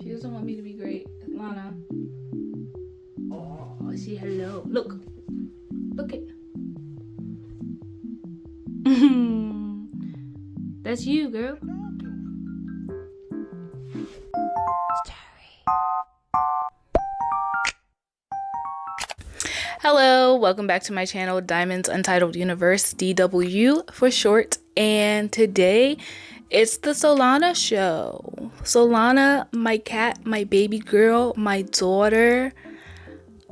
She doesn't want me to be great. Lana. Oh, say hello. Look. Look it. That's you, girl. Hello, welcome back to my channel, Diamond's Untitled Universe, DW for short. And today, it's the Solana show. Solana, my cat, my baby girl, my daughter.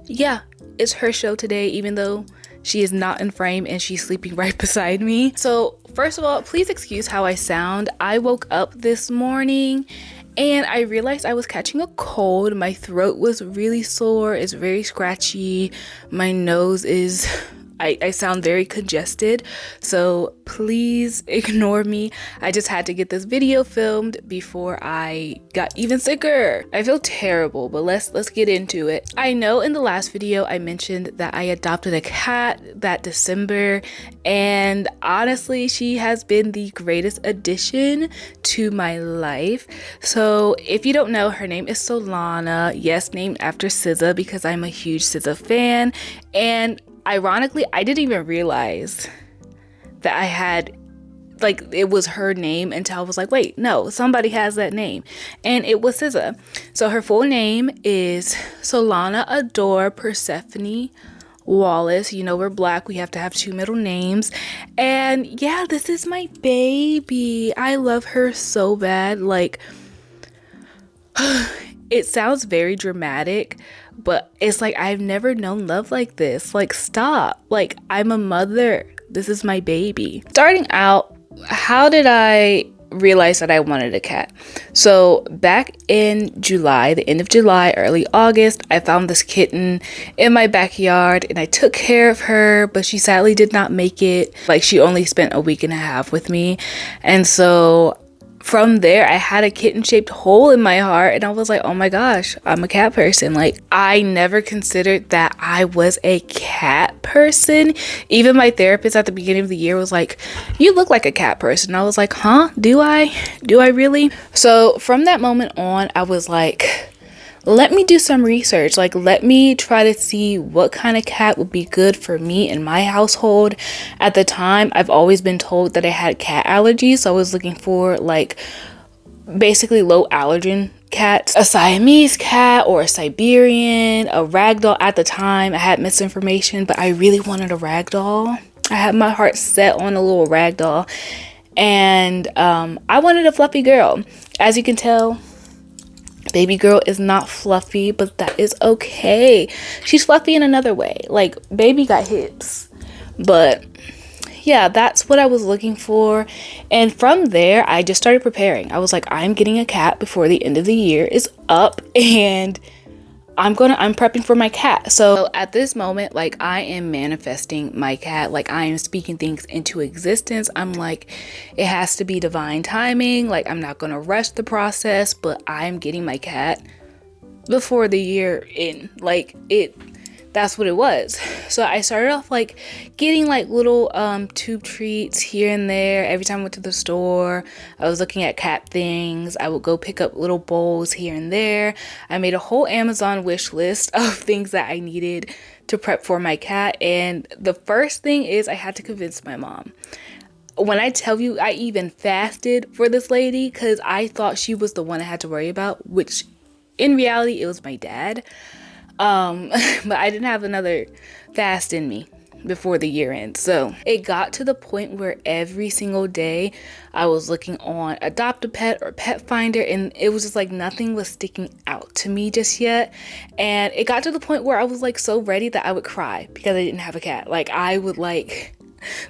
Yeah, it's her show today, even though she is not in frame and she's sleeping right beside me. So first of all, please excuse how I sound. I woke up this morning and I realized I was catching a cold. My throat was really sore. It's very scratchy. My nose is... I sound very congested, so please ignore me. I just had to get this video filmed before I got even sicker. I feel terrible, but let's get into it. I know in the last video I mentioned that I adopted a cat that December, and honestly, she has been the greatest addition to my life. So if you don't know, her name is Solana. Yes, named after SZA because I'm a huge SZA fan, and ironically, I didn't even realize that I had, like, it was her name until I was like, wait, no, somebody has that name. And it was SZA. So her full name is Solana Adore Persephone Wallace. You know, we're black, we have to have two middle names. And yeah, this is my baby. I love her so bad. Like, it sounds very dramatic, but it's like I've never known love like this. Like, stop. Like, I'm a mother. This is my baby. Starting out, how did I realize that I wanted a cat? So back in July, the end of July, early August, I found this kitten in my backyard and I took care of her, but she sadly did not make it. Like, she only spent a week and a half with me. And so from there, I had a kitten-shaped hole in my heart, and I was like, oh my gosh, I'm a cat person. Like, I never considered that I was a cat person. Even my therapist at the beginning of the year was like, you look like a cat person. I was like, huh? Do I really? So from that moment on, I was like, let me do some research. Like, let me try to see what kind of cat would be good for me in my household. At the time, I've always been told that I had cat allergies, so I was looking for, like, basically low allergen cats. A Siamese cat or a Siberian, a ragdoll. At the time, I had misinformation, but I really wanted a ragdoll. I had my heart set on a little ragdoll, and I wanted a fluffy girl. As you can tell, baby girl is not fluffy, but that is okay. She's fluffy in another way. Like, baby got hips. But yeah, that's what I was looking for. And from there, I just started preparing. I was like, I'm getting a cat before the end of the year is up, and I'm prepping for my cat. So at this moment, like, I am manifesting my cat. Like, I am speaking things into existence. I'm like, it has to be divine timing. Like, I'm not gonna rush the process, but I'm getting my cat before the year in. Like, that's what it was. So I started off, like, getting, like, little tube treats here and there. Every time I went to the store, I was looking at cat things. I would go pick up little bowls here and there. I made a whole Amazon wish list of things that I needed to prep for my cat. And the first thing is I had to convince my mom. When I tell you, I even fasted for this lady because I thought she was the one I had to worry about, which in reality, it was my dad. But I didn't have another fast in me before the year ends. So it got to the point where every single day I was looking on Adopt a Pet or Pet Finder, and it was just like nothing was sticking out to me just yet. And it got to the point where I was like so ready that I would cry because I didn't have a cat. Like, I would like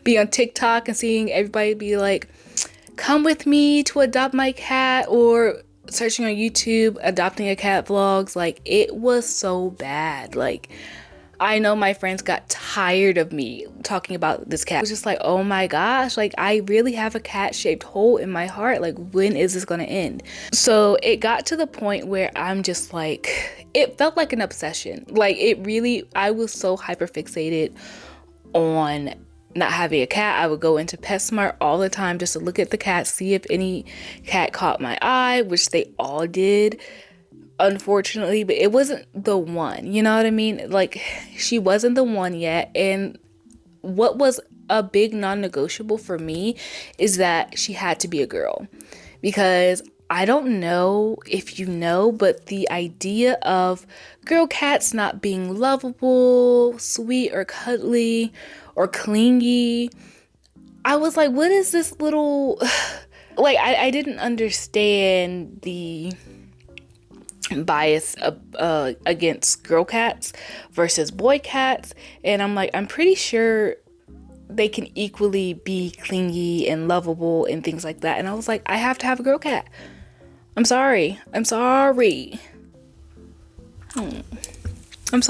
be on TikTok and seeing everybody be like, come with me to adopt my cat, or searching on YouTube adopting a cat vlogs. Like, it was so bad. Like, I know my friends got tired of me talking about this cat. I was just like, oh my gosh, like, I really have a cat shaped hole in my heart. Like, when is this gonna end? So it got to the point where I'm just like, it felt like an obsession. Like, it really, I was so hyper fixated on not having a cat, I would go into PetSmart all the time just to look at the cat, see if any cat caught my eye, which they all did, unfortunately, but it wasn't the one, you know what I mean? Like, she wasn't the one yet. And what was a big non-negotiable for me is that she had to be a girl, because I don't know if you know, but the idea of girl cats not being lovable, sweet, or cuddly, or clingy, I was like, what is this little... like, I didn't understand the bias against girl cats versus boy cats. And I'm like, I'm pretty sure they can equally be clingy and lovable and things like that. And I was like, I have to have a girl cat. I'm sorry. I'm so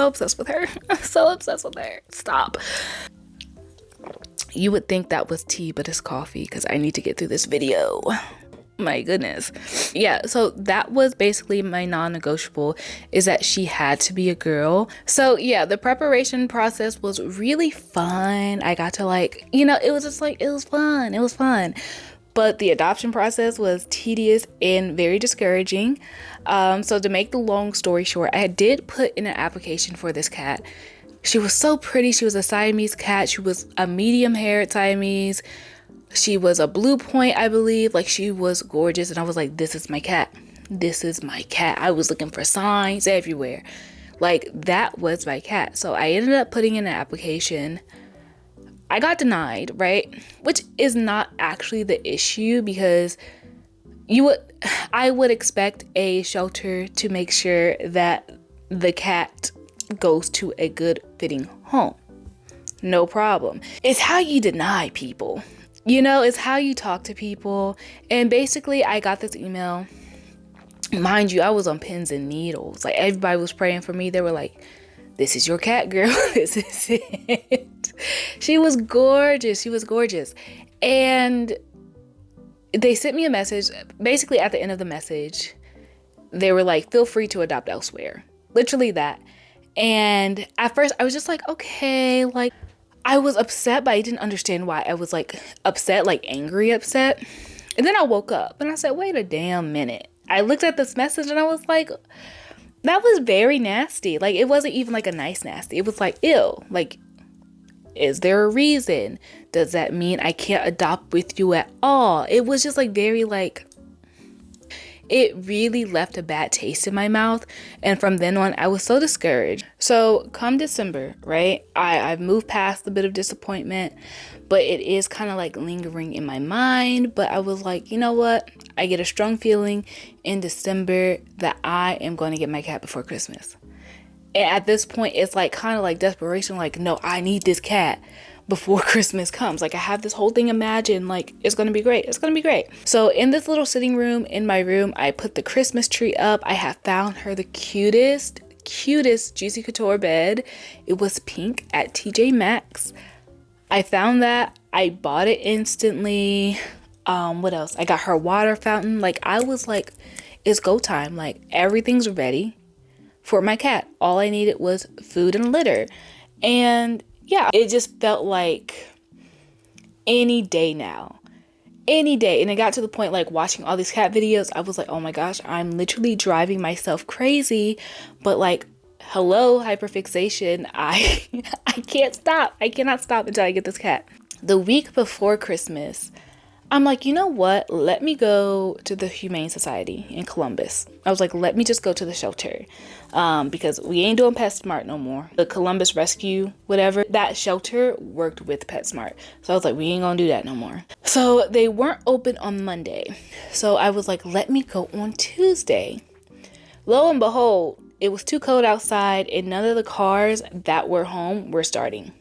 obsessed with her. I'm so obsessed with her. Stop. You would think that was tea, but it's coffee, because I need to get through this video. My goodness. Yeah, so that was basically my non-negotiable, is that she had to be a girl. So yeah, the preparation process was really fun. I got to like, you know, it was just like, it was fun. But the adoption process was tedious and very discouraging. So to make the long story short, I did put in an application for this cat. She was so pretty. She was a Siamese cat. She was a medium-haired Siamese. She was a blue point, I believe. Like, she was gorgeous. And I was like, this is my cat. This is my cat. I was looking for signs everywhere. Like, that was my cat. So I ended up putting in an application. I got denied, right? Which is not actually the issue, because I would expect a shelter to make sure that the cat goes to a good fitting home. No problem. It's how you deny people. You know, it's how you talk to people. And basically, I got this email. Mind you, I was on pins and needles. Like, everybody was praying for me. They were like, this is your cat, girl. This is it. She was gorgeous. She was gorgeous. And they sent me a message. Basically, at the end of the message, they were like, feel free to adopt elsewhere. Literally that. And at first, I was just like, okay, like, I was upset, but I didn't understand why I was like upset, like angry upset. And then I woke up and I said, wait a damn minute. I looked at this message and I was like, that was very nasty. Like, it wasn't even like a nice nasty. It was like, ew. Like, is there a reason? Does that mean I can't adopt with you at all? It was just like very like, it really left a bad taste in my mouth. And from then on, I was so discouraged. So come December, right? I've moved past the bit of disappointment, but it is kind of like lingering in my mind. But I was like, you know what? I get a strong feeling in December that I am going to get my cat before Christmas. And at this point, it's like kind of like desperation. Like, no, I need this cat before Christmas comes. Like, I have this whole thing imagined, like, it's gonna be great. It's gonna be great. So in this little sitting room in my room, I put the Christmas tree up. I have found her the cutest Juicy Couture bed. It was pink at TJ Maxx. I found that. I bought it instantly. What else? I got her water fountain. Like, I was like, it's go time. Like, everything's ready for my cat. All I needed was food and litter. And yeah, it just felt like any day now. Any day. And it got to the point, like, watching all these cat videos, I was like, oh my gosh, I'm literally driving myself crazy. But like, hello, hyperfixation. I can't stop. I cannot stop until I get this cat. The week before Christmas, I'm like, you know what? Let me go to the Humane Society in Columbus. I was like, let me just go to the shelter. Because we ain't doing PetSmart no more. The Columbus Rescue, whatever, that shelter worked with PetSmart. So I was like, we ain't gonna do that no more. So they weren't open on Monday. So I was like, let me go on Tuesday. Lo and behold, it was too cold outside and none of the cars that were home were starting.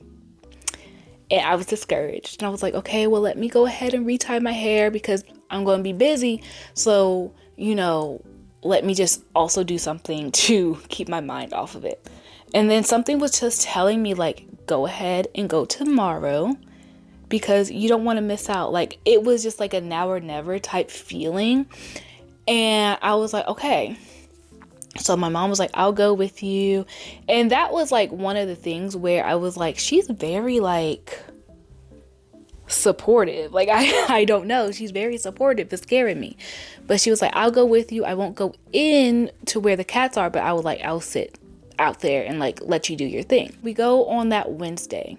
And I was discouraged. And I was like, okay, well, let me go ahead and retie my hair because I'm going to be busy. So, you know, let me just also do something to keep my mind off of it. And then something was just telling me, like, go ahead and go tomorrow because you don't want to miss out. Like, it was just like a now or never type feeling. And I was like, okay. So my mom was like, I'll go with you. And that was like one of the things where I was like, she's very like, supportive. Like I don't know. She's very supportive. It's scaring me. But she was like, I'll go with you. I won't go in to where the cats are, but I'll sit out there and like let you do your thing. We go on that Wednesday.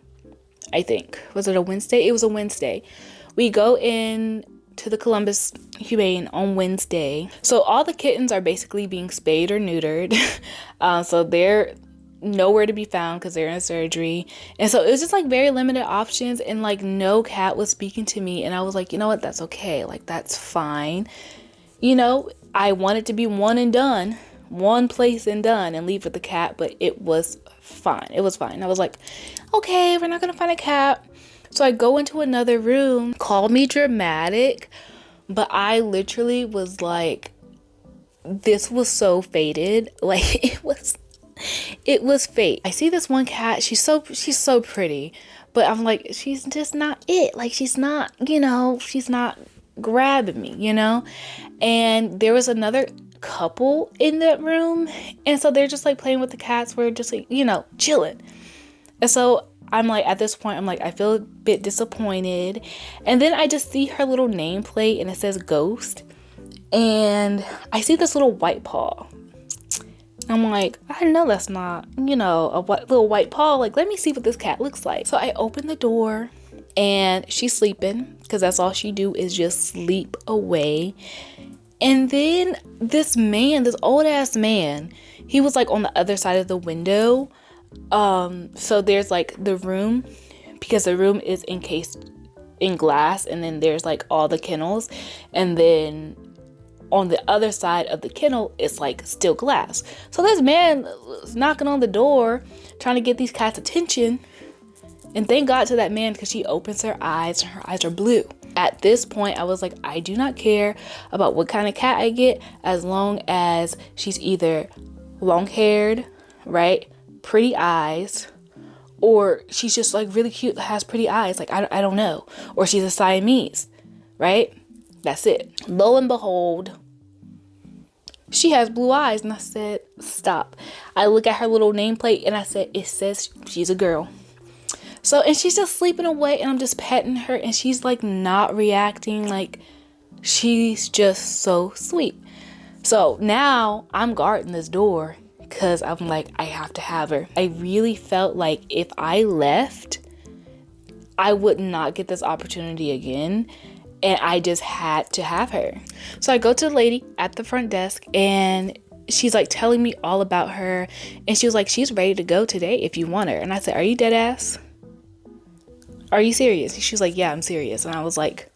I think. Was it a Wednesday? It was a Wednesday. We go in to the Columbus Humane on Wednesday. So all the kittens are basically being spayed or neutered. So they're nowhere to be found because they're in surgery. And so it was just like very limited options, and like no cat was speaking to me. And I was like, you know what? That's okay. Like that's fine. You know, I want it to be one and done, one place and done, and leave with the cat, but it was fine. It was fine. I was like, okay, we're not gonna find a cat. So I go into another room. Call me dramatic, but I literally was like, this was so fated. Like it was fate. I see this one cat. She's so pretty, but I'm like, she's just not it. Like she's not, she's not grabbing me, And there was another couple in that room, and so they're just like playing with the cats. We're just like, chilling. And so I'm like, at this point, I'm like, I feel a bit disappointed. And then I just see her little nameplate and it says Ghost. And I see this little white paw. I'm like, I know that's not, a little white paw. Like, let me see what this cat looks like. So I open the door and she's sleeping because that's all she do is just sleep away. And then this old ass man, he was like on the other side of the window. So there's like the room, because the room is encased in glass, and then there's like all the kennels, and then on the other side of the kennel it's like still glass. So this man was knocking on the door trying to get these cats' attention, and thank God to that man, because she opens her eyes and her eyes are blue. At this point I was like, I do not care about what kind of cat I get, as long as she's either long haired, right, pretty eyes, or she's just like really cute, has pretty eyes, like I don't know, or she's a Siamese, right? That's it. Lo and behold, she has blue eyes. And I said, stop. I look at her little nameplate and I said, it says she's a girl. So, and she's just sleeping away, and I'm just petting her, and she's like not reacting. Like she's just so sweet. So now I'm guarding this door because I'm like, I have to have her. I really felt like if I left, I would not get this opportunity again, and I just had to have her. So I go to the lady at the front desk, and she's like telling me all about her, and she was like, she's ready to go today if you want her. And I said, are you dead ass? Are you serious? And she was like, yeah, I'm serious. And I was like,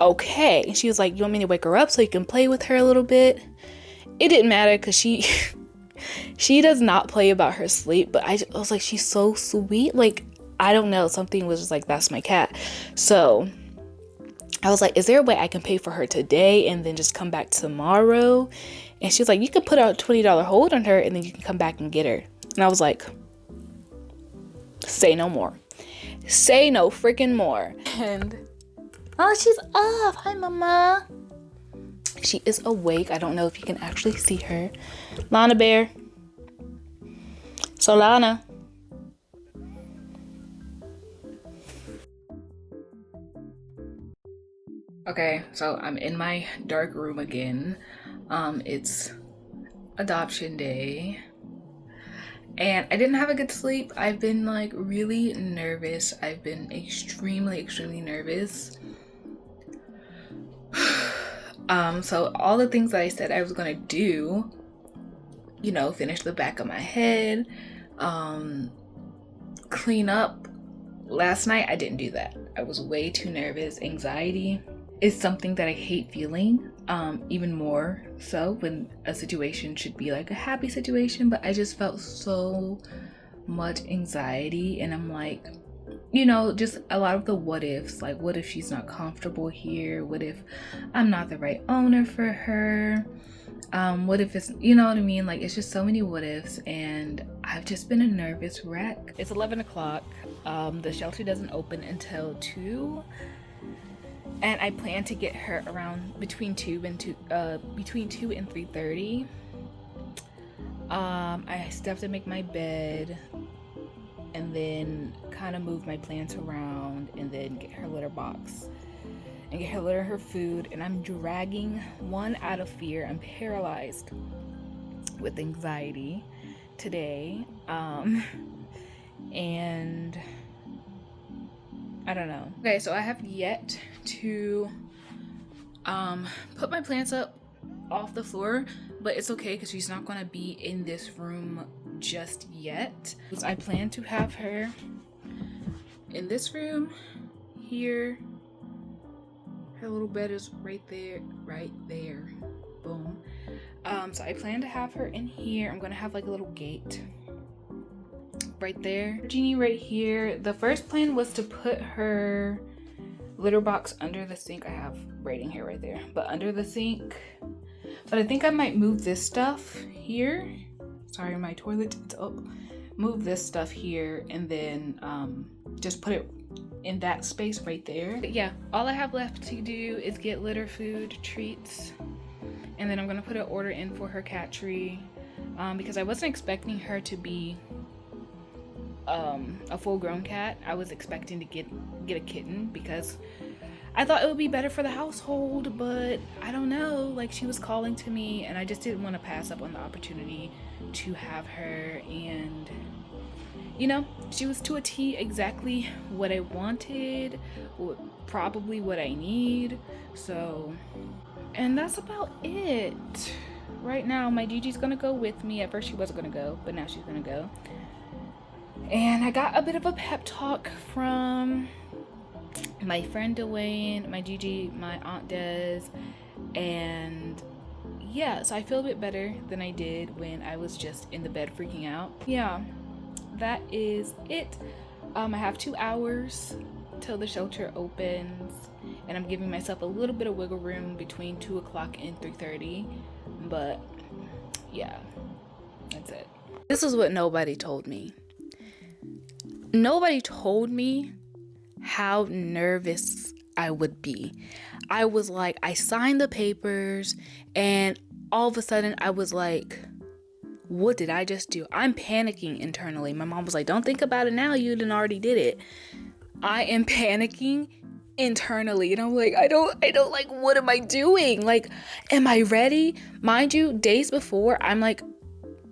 okay. And she was like, you want me to wake her up so you can play with her a little bit? It didn't matter because she does not play about her sleep, but I was like, she's so sweet. Like, I don't know, something was just like, that's my cat. So I was like, is there a way I can pay for her today and then just come back tomorrow? And she was like, you could put a $20 hold on her and then you can come back and get her. And I was like, say no more. Say no freaking more. And oh, she's up. Hi, mama. She is awake. I don't know if you can actually see her. Lana Bear. Solana. Okay, so I'm in my dark room again. It's adoption day. And I didn't have a good sleep. I've been like really nervous. I've been extremely nervous. So all the things that I said I was gonna do, finish the back of my head, clean up. Last night I didn't do that. I was way too nervous. Anxiety is something that I hate feeling, even more so when a situation should be like a happy situation, but I just felt so much anxiety, and I'm like, just a lot of the what ifs, like what if she's not comfortable here? What if I'm not the right owner for her? What if it's, you know what I mean? Like, it's just so many what ifs, and I've just been a nervous wreck. It's 11 o'clock. The shelter doesn't open until 2. And I plan to get her around between 2 and 3:30. I still have to make my bed. and then kind of move my plants around, and then get her litter box and get her litter, her food. And I'm dragging one out of fear. I'm paralyzed with anxiety today, and I don't know. Okay, so I have yet to put my plants up off the floor, but it's okay because she's not gonna be in this room just yet. I plan to have her in this room here. Her little bed is right there, boom. So I plan to have her in here. I'm gonna have like a little gate right there, Genie right here. The first plan was to put her litter box under the sink. I have braiding hair right there, but under the sink. But I think I might move this stuff here. Sorry, my toilet is up. Move this stuff here, and then just put it in that space right there. But yeah, all I have left to do is get litter, food, treats, and then I'm gonna put an order in for her cat tree, because I wasn't expecting her to be a full-grown cat. I was expecting to get a kitten because I thought it would be better for the household, but I don't know, like she was calling to me and I just didn't want to pass up on the opportunity to have her. And you know, she was to a T exactly what I wanted, probably what I need. So, and that's about it right now. My Gigi's gonna go with me. At first she wasn't gonna go, but now she's gonna go. And I got a bit of a pep talk from my friend Dwayne, my Gigi, my Aunt Des, and yeah, so I feel a bit better than I did when I was just in the bed freaking out. Yeah, that is it. I have 2 hours till the shelter opens, and I'm giving myself a little bit of wiggle room between 2 o'clock and 3:30, but yeah, that's it. This is what nobody told me. Nobody told me how nervous I would be. I was like, I signed the papers, and all of a sudden I was like, what did I just do? I'm panicking internally. My mom was like, don't think about it now, you done already did it. I am panicking internally, and I'm like, I don't like, what am I doing? Like, am I ready? Mind you, days before, I'm like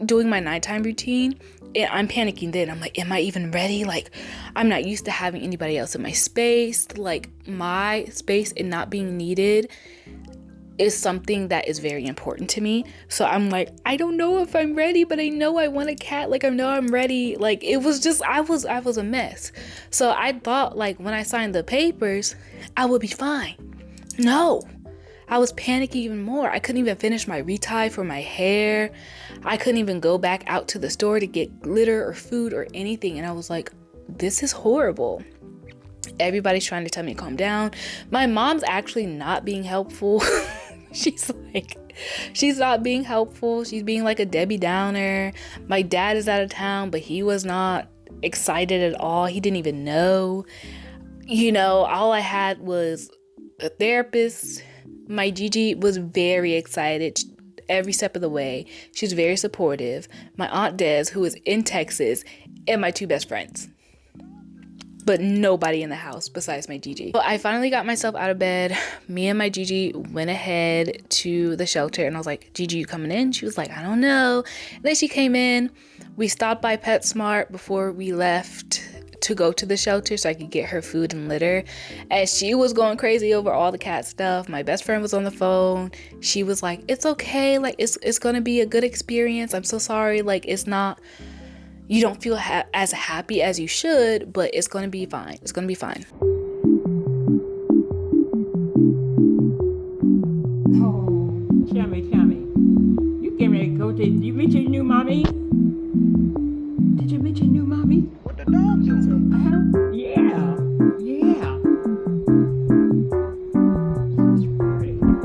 doing my nighttime routine, and I'm panicking then. I'm like, am I even ready? Like, I'm not used to having anybody else in my space. Like, my space and not being needed is something that is very important to me. So I'm like, I don't know if I'm ready, but I know I want a cat. Like, I know I'm ready. Like, it was just, I was a mess. So I thought, like, when I signed the papers, I would be fine. No, I was panicking even more. I couldn't even finish my retie for my hair. I couldn't even go back out to the store to get glitter or food or anything. And I was like, this is horrible. Everybody's trying to tell me to calm down. My mom's actually not being helpful. She's not being helpful. She's being like a Debbie Downer. My dad is out of town, but he was not excited at all. He didn't even know. You know, all I had was a therapist. My Gigi was very excited every step of the way. She was very supportive. My Aunt Des, who is in Texas, and my 2 best friends. But nobody in the house besides my Gigi. So I finally got myself out of bed. Me and my Gigi went ahead to the shelter, and I was like, Gigi, you coming in? She was like, I don't know. And then she came in. We stopped by PetSmart before we left to go to the shelter so I could get her food and litter. As she was going crazy over all the cat stuff, my best friend was on the phone. She was like, it's okay, like it's gonna be a good experience. I'm so sorry, like it's not, you don't feel as happy as you should, but it's gonna be fine. It's gonna be fine. Oh, tell me, you getting ready to go to, you meet your new mommy? Did you meet your new mommy? What the dog doing? Yeah.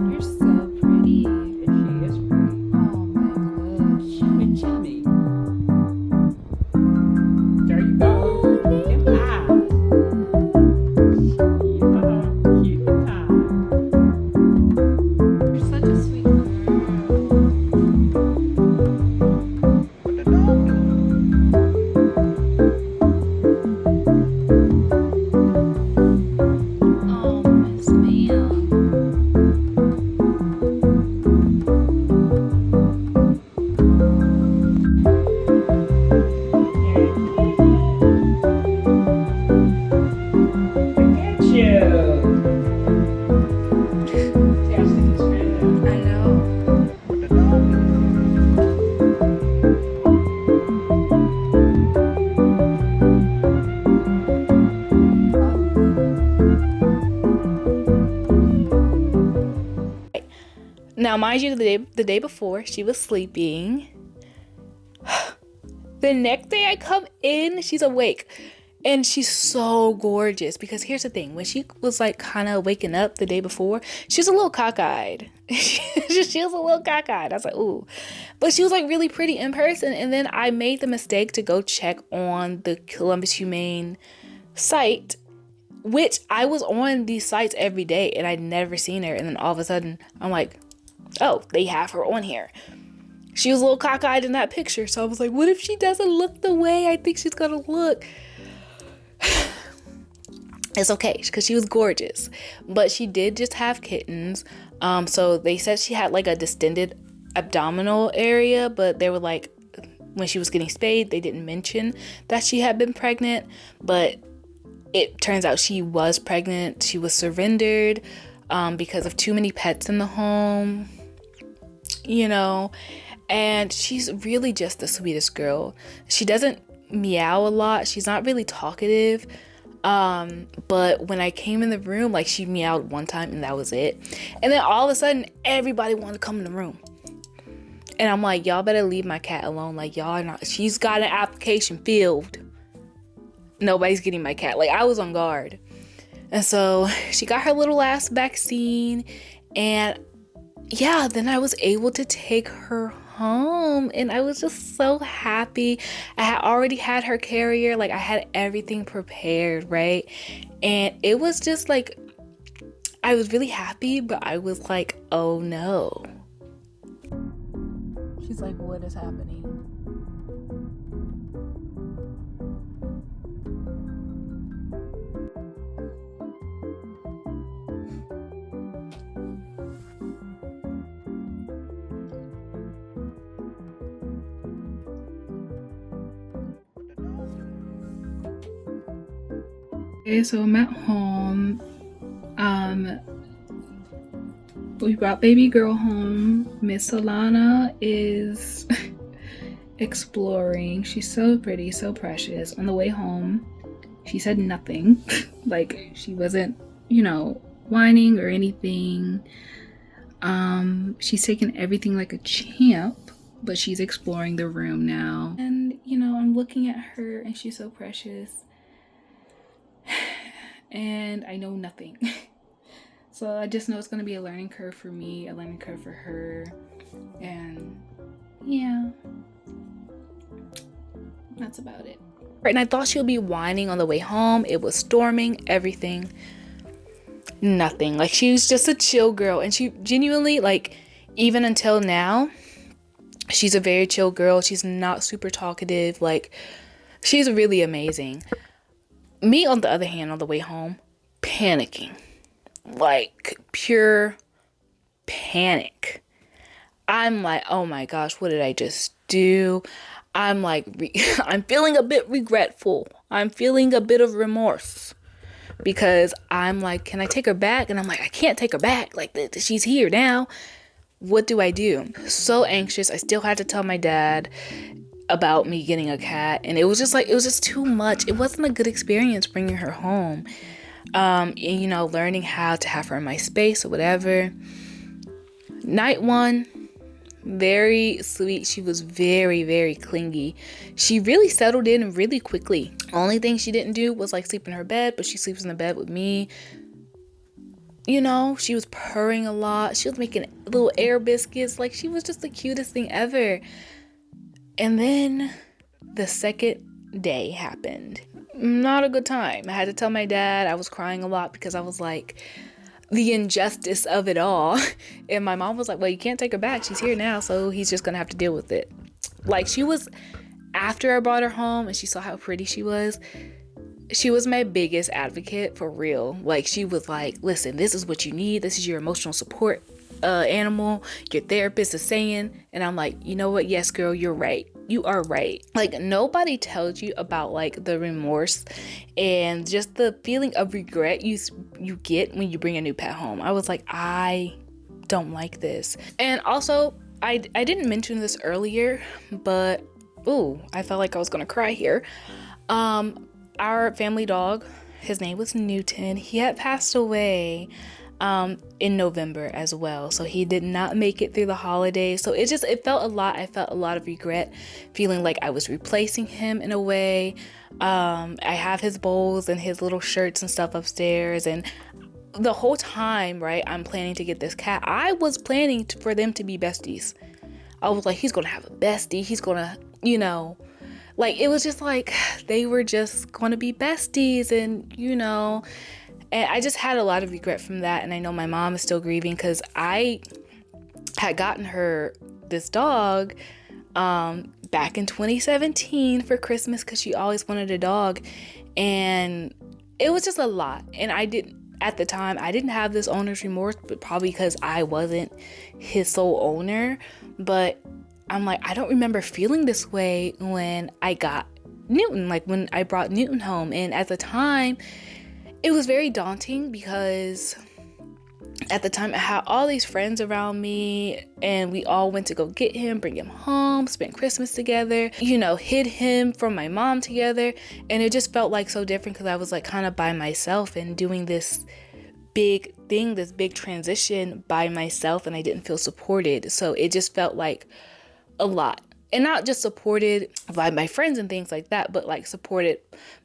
You're so pretty. She is pretty. Oh my gosh. And chummy. There you go. Give them eyes. Yeah, cute time. You're such a sweet girl. What the Now, mind you, the day before, she was sleeping. The next day I come in, she's awake. And she's so gorgeous, because here's the thing. When she was like kind of waking up the day before, she was a little cockeyed. She was a little cockeyed. I was like, ooh. But she was like really pretty in person. And then I made the mistake to go check on the Columbus Humane site, which I was on these sites every day and I'd never seen her. And then all of a sudden I'm like, oh, they have her on here. She was a little cockeyed in that picture. So I was like, what if she doesn't look the way I think she's gonna look? It's okay, because she was gorgeous. But she did just have kittens. So they said she had like a distended abdominal area, but they were like, when she was getting spayed, they didn't mention that she had been pregnant. But it turns out she was pregnant. She was surrendered because of too many pets in the home, you know. And she's really just the sweetest girl. She doesn't meow a lot. She's not really talkative. But when I came in the room, like, she meowed one time and that was it. And then all of a sudden, everybody wanted to come in the room. And I'm like, y'all better leave my cat alone. Like, y'all are not, she's got an application filled. Nobody's getting my cat. Like, I was on guard. And so she got her little ass vaccine. And yeah, then I was able to take her home. And I was just so happy. I had already had her carrier. Like, I had everything prepared, right? And it was just like, I was really happy, but I was like, oh no. She's like, what is happening? Okay, so I'm at home. We brought baby girl home. Miss Solana is exploring. She's so pretty, so precious. On the way home, she said nothing. Like, she wasn't, whining or anything. She's taken everything like a champ, but she's exploring the room now. And, I'm looking at her and she's so precious. And I know nothing. So I just know it's going to be a learning curve for me, a learning curve for her. And yeah, that's about it. And I thought she'll be whining on the way home. It was storming, everything. Nothing. Like, she was just a chill girl. And she genuinely, like, even until now, she's a very chill girl. She's not super talkative. Like, she's really amazing. Me, on the other hand, on the way home, panicking. Like, pure panic. I'm like, oh my gosh, what did I just do? I'm like, I'm feeling a bit regretful. I'm feeling a bit of remorse. Because I'm like, can I take her back? And I'm like, I can't take her back. Like, she's here now. What do I do? So anxious. I still had to tell my dad about me getting a cat. And it was just too much. It wasn't a good experience bringing her home. Learning how to have her in my space or whatever. Night one, very sweet. She was very, very clingy. She really settled in really quickly. Only thing she didn't do was like sleep in her bed, but she sleeps in the bed with me. She was purring a lot. She was making little air biscuits. Like, she was just the cutest thing ever. And then the second day happened. Not a good time. I had to tell my dad. I was crying a lot because I was like, the injustice of it all. And my mom was like, well, you can't take her back. She's here now, so he's just gonna have to deal with it. Like, she was, after I brought her home and she saw how pretty she was my biggest advocate, for real. Like, she was like, listen, this is what you need. This is your emotional support animal. Your therapist is saying. And I'm like, you know what? Yes, girl, you're right. You are right. Like, nobody tells you about like the remorse and just the feeling of regret you get when you bring a new pet home. I was like, I don't like this. And also, I didn't mention this earlier, but I felt like I was gonna cry here. Our family dog, his name was Newton. He had passed away in November as well. So he did not make it through the holidays. So it felt a lot. I felt a lot of regret, feeling like I was replacing him in a way. I have his bowls and his little shirts and stuff upstairs, and the whole time, right, I'm planning to get this cat. I was planning for them to be besties. I was like, he's gonna have a bestie. He's gonna, like, it was just like they were just gonna be besties, and I just had a lot of regret from that. And I know my mom is still grieving because I had gotten her this dog back in 2017 for Christmas because she always wanted a dog, and it was just a lot. And at the time I didn't have this owner's remorse, but probably because I wasn't his sole owner. But I'm like, I don't remember feeling this way when I got Newton, like when I brought Newton home. And at the time it was very daunting because at the time I had all these friends around me, and we all went to go get him, bring him home, spend Christmas together, hid him from my mom together. And it just felt like so different because I was like kind of by myself and doing this big thing, this big transition by myself, and I didn't feel supported. So it just felt like a lot. And not just supported by my friends and things like that, but like supported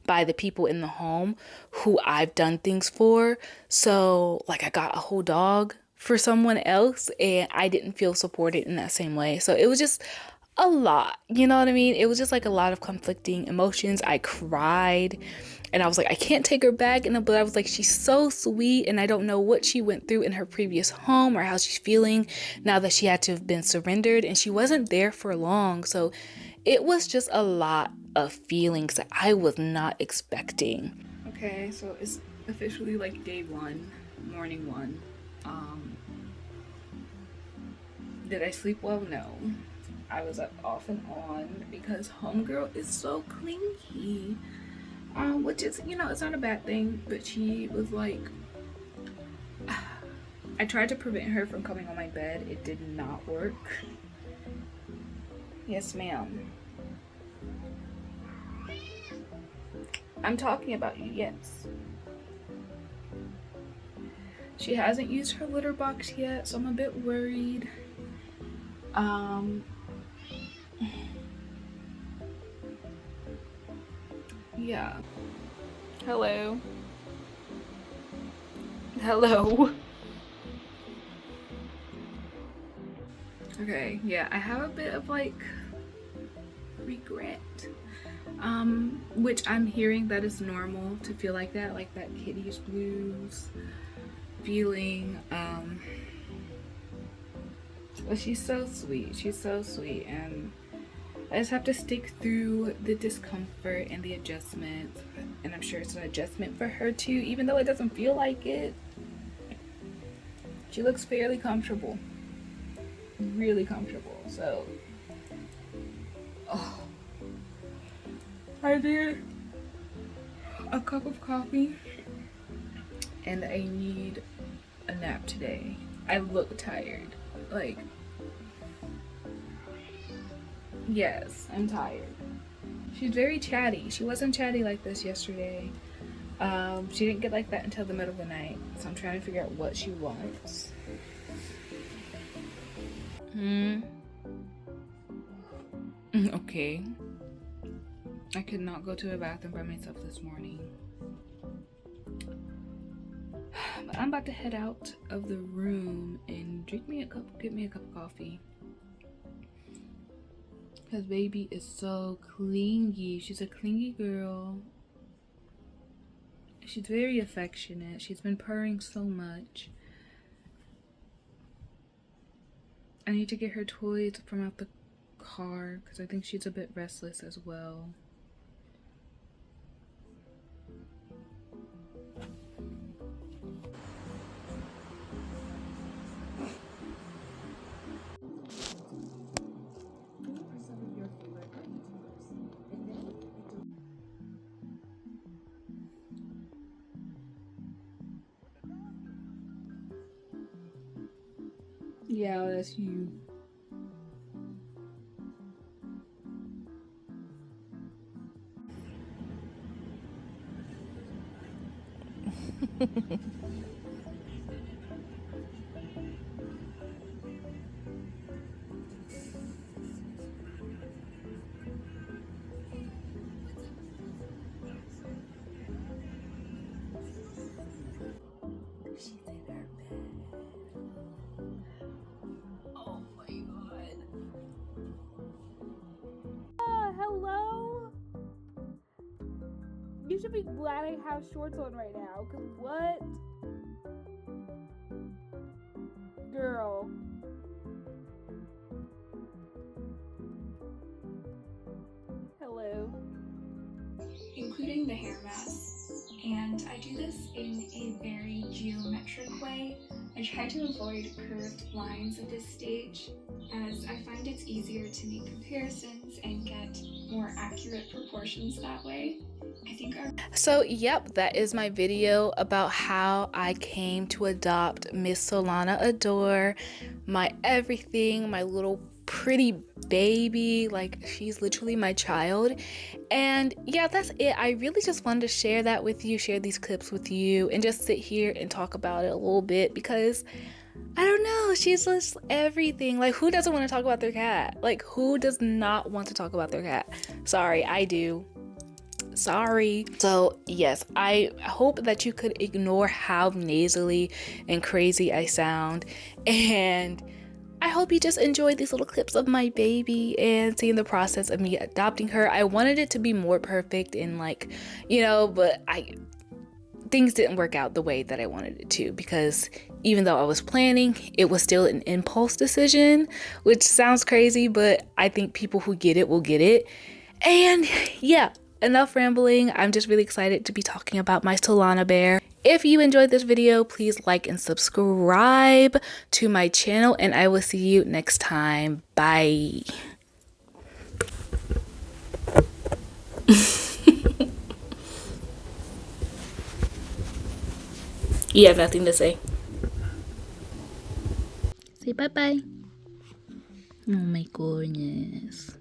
by the people in the home who I've done things for. So like I got a whole dog for someone else, and I didn't feel supported in that same way. So it was just a lot, you know what I mean? It was just like a lot of conflicting emotions. I cried, and I was like, I can't take her back. But I was like, she's so sweet, and I don't know what she went through in her previous home or how she's feeling now that she had to have been surrendered, and she wasn't there for long. So it was just a lot of feelings that I was not expecting. Okay, so it's officially like day one, morning one. Did I sleep well? No. I was up off and on because homegirl is so clingy. Which is, it's not a bad thing, but she was like, I tried to prevent her from coming on my bed. It did not work. Yes, ma'am. I'm talking about you, yes. She hasn't used her litter box yet, so I'm a bit worried. Yeah. Hello. Okay, yeah, I have a bit of like regret. Which I'm hearing that it's normal to feel like that kitty's blues feeling. But she's so sweet, and I just have to stick through the discomfort and the adjustment, and I'm sure it's an adjustment for her too, even though it doesn't feel like it. She looks fairly comfortable, really comfortable. So I did a cup of coffee, and I need a nap today. I look tired, like, yes, I'm tired. She's very chatty. She wasn't chatty like this yesterday. She didn't get like that until the middle of the night, so I'm trying to figure out what she wants. Okay. I could not go to the bathroom by myself this morning. But I'm about to head out of the room and get me a cup of coffee. Because baby is so clingy. She's a clingy girl. She's very affectionate. She's been purring so much. I need to get her toys from out the car because I think she's a bit restless as well. Yeah, that's you. You should be glad I have shorts on right now. Cause what? Girl. Hello. Including the hair mask. And I do this in a very geometric way. I try to avoid curved lines at this stage, as I find it's easier to make comparisons and get more accurate proportions that way. So yep, that is my video about how I came to adopt Miss Solana Adore, my everything, my little pretty baby. Like, she's literally my child. And yeah, that's it. I really just wanted to share that with you, share these clips with you, and just sit here and talk about it a little bit, because I don't know, she's just everything. Like, who doesn't want to talk about their cat? Like, who does not want to talk about their cat? Sorry, I do. Sorry. So yes, I hope that you could ignore how nasally and crazy I sound, and I hope you just enjoyed these little clips of my baby and seeing the process of me adopting her. I wanted it to be more perfect and, like, you know, but things didn't work out the way that I wanted it to, because even though I was planning, it was still an impulse decision, which sounds crazy, but I think people who get it will get it. And yeah, enough rambling. I'm just really excited to be talking about my Solana bear. If you enjoyed this video, please like and subscribe to my channel, and I will see you next time. Bye. You have nothing to say. Say bye-bye. Oh my goodness.